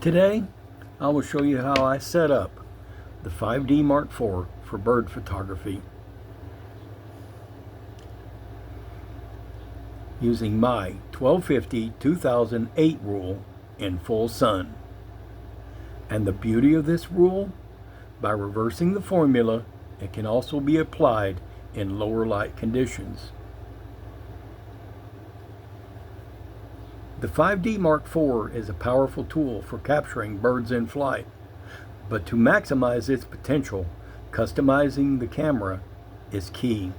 Today, I will show you how I set up the 5D Mark IV for bird photography using my 1250-2008 rule in full sun. And the beauty of this rule, by reversing the formula, it can also be applied in lower light conditions. The 5D Mark IV is a powerful tool for capturing birds in flight, but to maximize its potential, customizing the camera is key.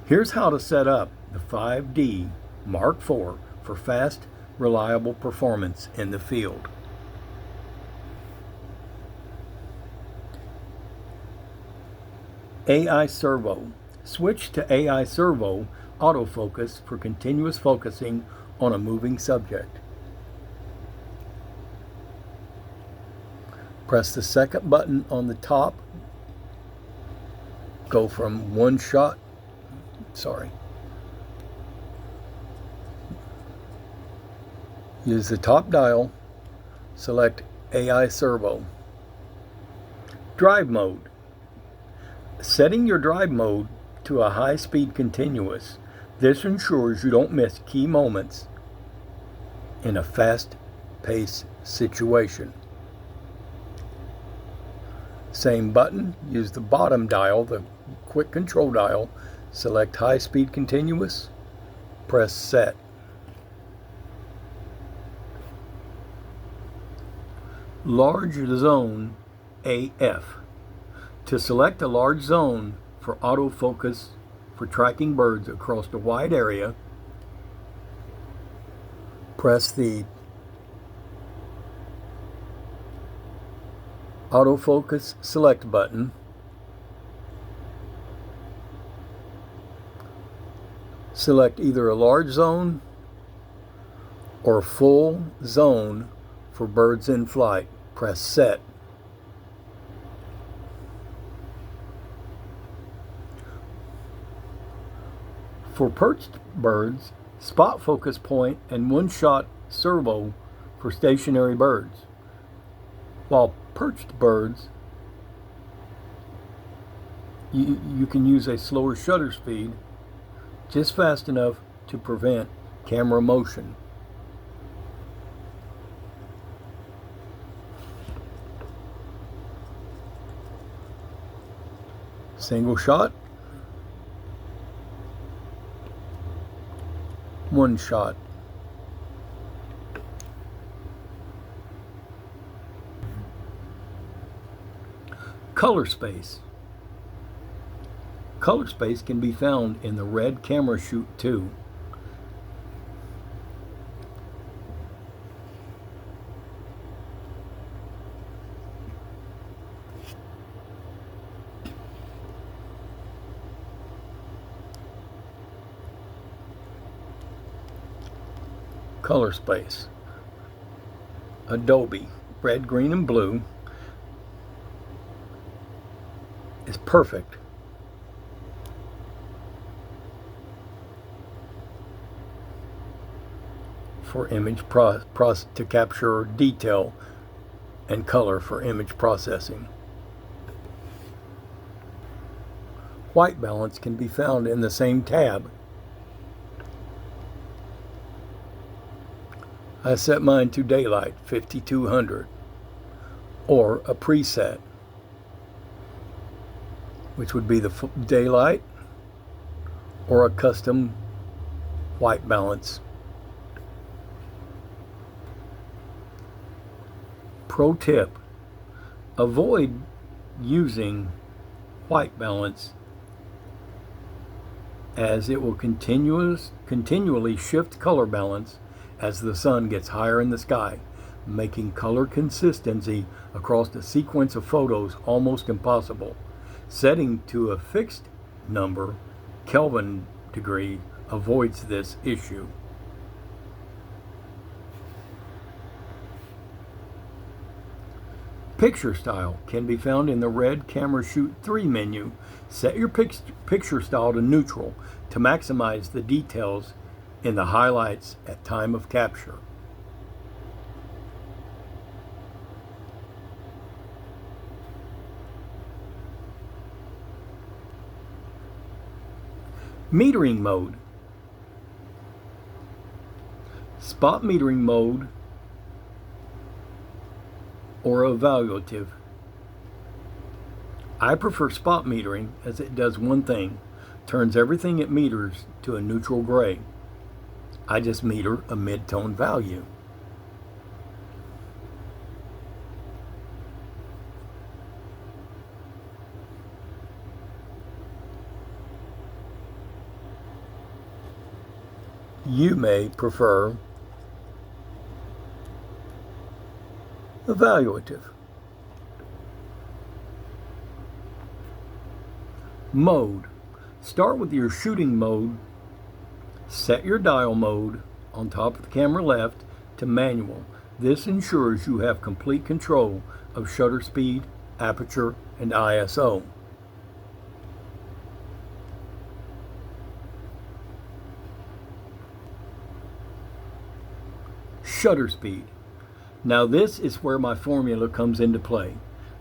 Here's how to set up the 5D Mark IV for fast, reliable performance in the field. AI Servo. Switch to AI Servo autofocus for continuous focusing on a moving subject. Press the second button on the top. Go from one shot. Use the top dial. Select AI Servo. Drive mode. Setting your drive mode to a high-speed continuous. This ensures you don't miss key moments in a fast-paced situation. Same button, use the bottom dial, the quick control dial, select high-speed continuous, press set. Large zone AF. To select a large zone for autofocus for tracking birds across a wide area, press the autofocus select button. Select either a large zone or full zone for birds in flight. Press set. For perched birds, spot focus point and one-shot servo for stationary birds. While perched birds, you can use a slower shutter speed, just fast enough to prevent camera motion. Single shot, one shot. Color space. Color space can be found in the red camera chute 2. Color space. Adobe, red, green, and blue is perfect for image to capture detail and color for image processing. White balance can be found in the same tab. I set mine to daylight 5200 or a preset, which would be the daylight or a custom white balance. Pro tip: avoid using white balance as it will continually shift color balance as the sun gets higher in the sky, making color consistency across the sequence of photos almost impossible. Setting to a fixed number, Kelvin degree, avoids this issue. Picture style can be found in the red camera chute 3 menu. Set your picture style to neutral to maximize the details in the highlights at time of capture. Metering mode. Spot metering mode or evaluative. I prefer spot metering as it does one thing, turns everything it meters to a neutral gray. I just meter a mid-tone value. You may prefer evaluative. Mode. Start with your shooting mode. Set your dial mode on top of the camera left to manual. This ensures you have complete control of shutter speed, aperture, and ISO. Shutter speed. Now this is where my formula comes into play.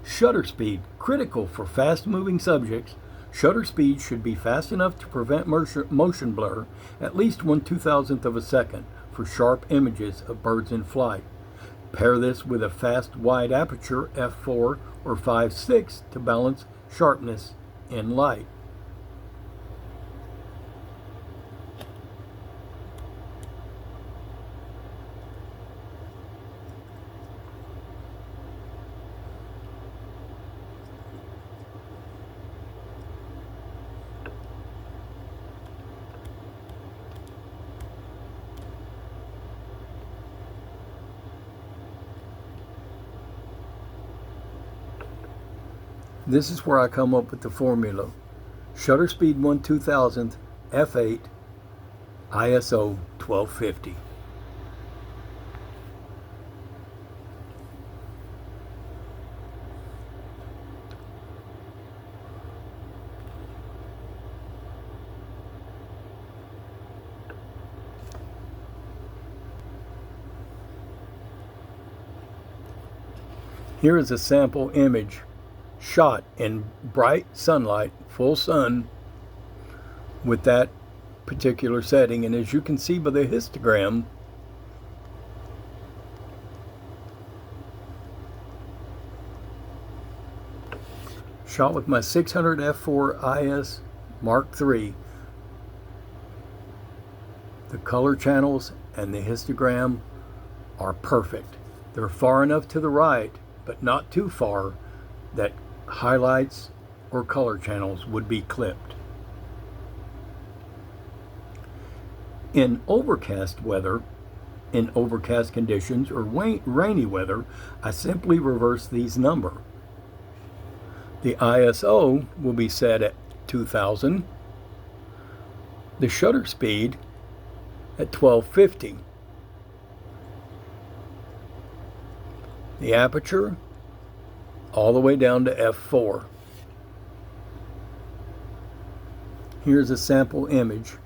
Shutter speed, critical for fast-moving subjects. Shutter speed should be fast enough to prevent motion blur, at least 1/2000th of a second, for sharp images of birds in flight. Pair this with a fast wide aperture f4 or 5/6 to balance sharpness in light. This is where I come up with the formula. Shutter speed 1/2000th, f8, ISO 1250. Here is a sample image shot in bright sunlight, full sun, with that particular setting. And as you can see by the histogram, shot with my 600 f4 IS Mark III, the color channels and the histogram are perfect. They're far enough to the right, but not too far that highlights or color channels would be clipped. In overcast weather, in overcast conditions or rainy weather, I simply reverse these numbers. The ISO will be set at 2000, the shutter speed at 1250, the aperture all the way down to f4. Here's a sample image.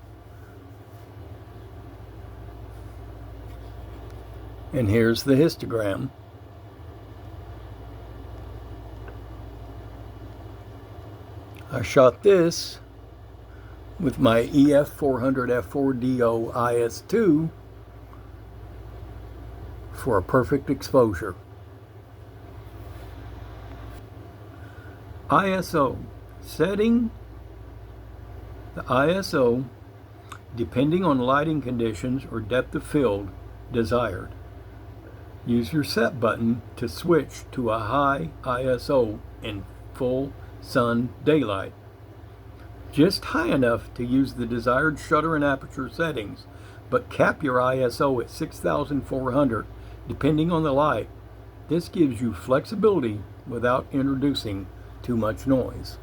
And here's the histogram. I shot this with my EF 400 f4DO IS2 for a perfect exposure. ISO. Setting the ISO depending on lighting conditions or depth of field desired. Use your set button to switch to a high ISO in full sun daylight. Just high enough to use the desired shutter and aperture settings, but cap your ISO at 6400 depending on the light. This gives you flexibility without introducing too much noise.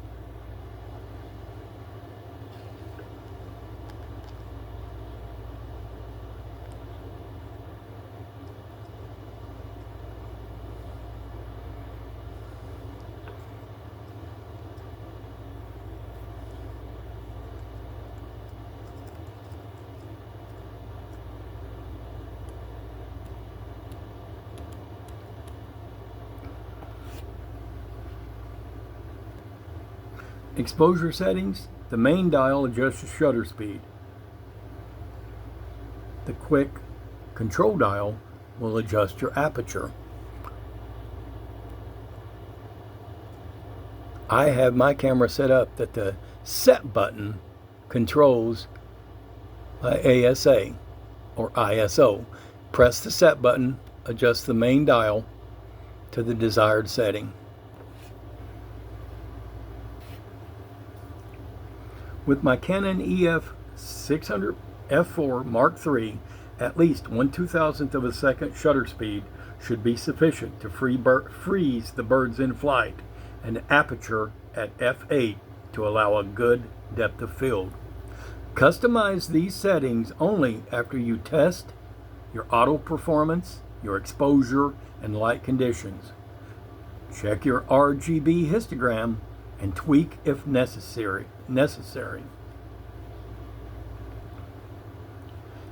Exposure settings, The main dial adjusts the shutter speed. The quick control dial will adjust your aperture. I have my camera set up that the set button controls ASA or ISO. Press the set button, adjust the main dial to the desired setting. With my Canon EF 600 f4 Mark III, at least 1/2000th of a second shutter speed should be sufficient to freeze the birds in flight, and aperture at f8 to allow a good depth of field. Customize these settings only after you test your auto performance, your exposure, and light conditions. Check your RGB histogram and tweak if necessary.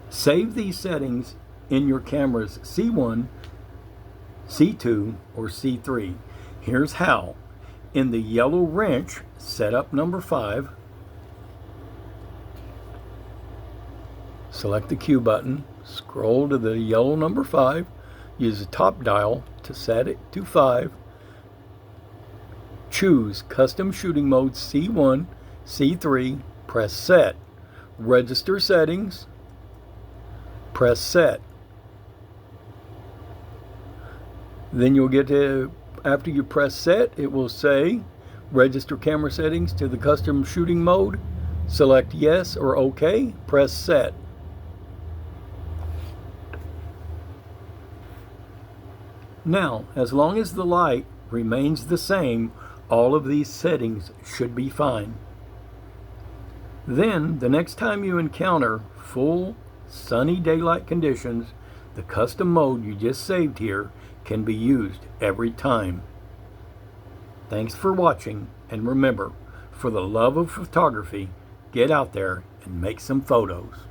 Save these settings in your camera's C1, C2, or C3. Here's how. In the yellow wrench, setup number 5, select the Q button, scroll to the yellow number 5, use the top dial to set it to 5, choose custom shooting mode C1, C3, press set, register settings, press set. Then you'll get to, after you press set, it will say register camera settings to the custom shooting mode. Select yes or OK, press set. Now, as long as the light remains the same, all of these settings should be fine. Then, the next time you encounter full sunny daylight conditions, the custom mode you just saved here can be used every time. Thanks for watching, and remember, for the love of photography, get out there and make some photos.